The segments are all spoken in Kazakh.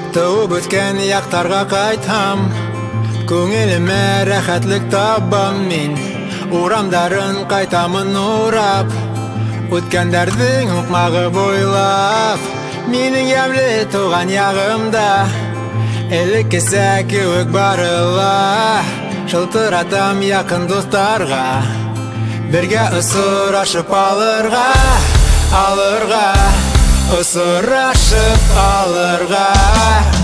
Туып өткен яқтарға қайтам, көңіліме рәхәтлік табам мен. Урамдарын қайтамын урап, өткендердің ұқмағы бойлап. Менің ямлы туған яғымда әлік кесе кеуік барыла. Жылтыратам яқын достарға, бірге ұсырашып алырға. Ұсырашып алырға.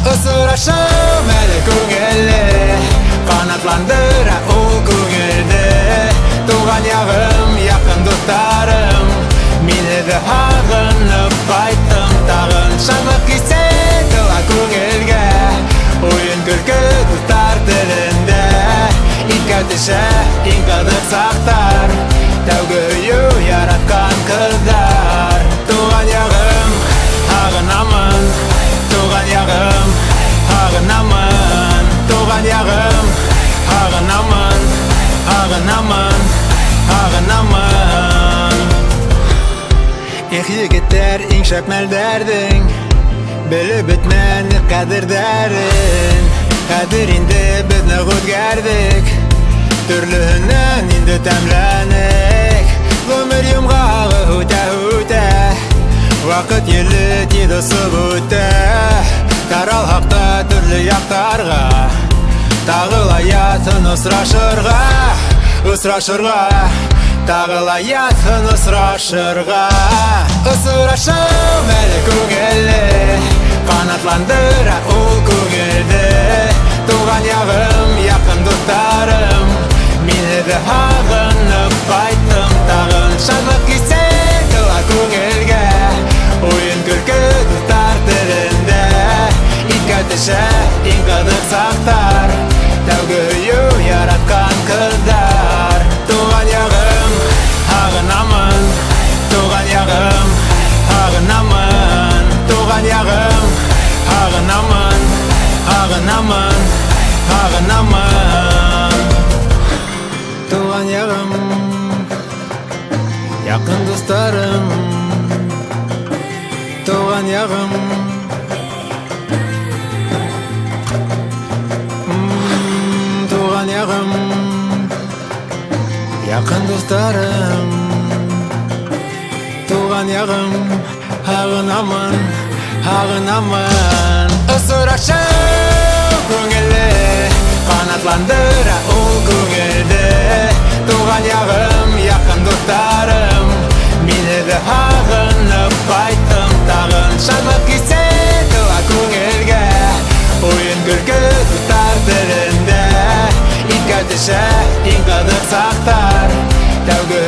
Ұсырашым әлі көңілі, қанатландыра ол көңілді. Туған яғым, яқын достарым, мені де ағынып қайттым. Тағын шаңлық кесе тұла көңілге, ойын күлкі достар тілінде. Икәтіші инқадық сақтар, тәугі ю яратқан қыздар. Туған яғым, ағынамын, туған яғым, ағынамын. Туған яғым, ағынамын, ағынамын, ағынамын. Ех егеттер ең шәп мәлдердің, біліп бітмәні қадірдәрін. Қадір инде бізні ғудгәрдік, түрліхінен инде тәмләнік. Өмір юмғағы үтә, вақыт елі теді сып өтті. Тарал хақта түрлі яқтарға, тағылаятын ұсырашырға. Тағылаятын ұсырашырға. Ұсырашым әлі көңілі, қанатландыра ол көңілді. Туған яғым, яқын достарым, мені де ағынып қайттым. Тағын шаңлық кесе тұла көңілге, ойын күлкі достар тілінде. Икәтіші инқадық сақтар, тәугі ю яратқан қыздар. Туған яғым, ағынамын, туған яғым, ағынамын. Туған яғым, ағынамын, ағынамын, ағынамын. Туған яғым, яқын достарым, туған яғым. Туған яғым, яқын достарым, туған яғым, ағынамын, ағынамын. Ұсырашым көңілі, қанатландыра ол көңілді. Туған яғым, яқын достарым, мені де ағынып қайттым. Тағын шаңлық кесе тұла көңілге, ойын күлкі достар тілінде. Икәтіші инқадық сақтар, тәугі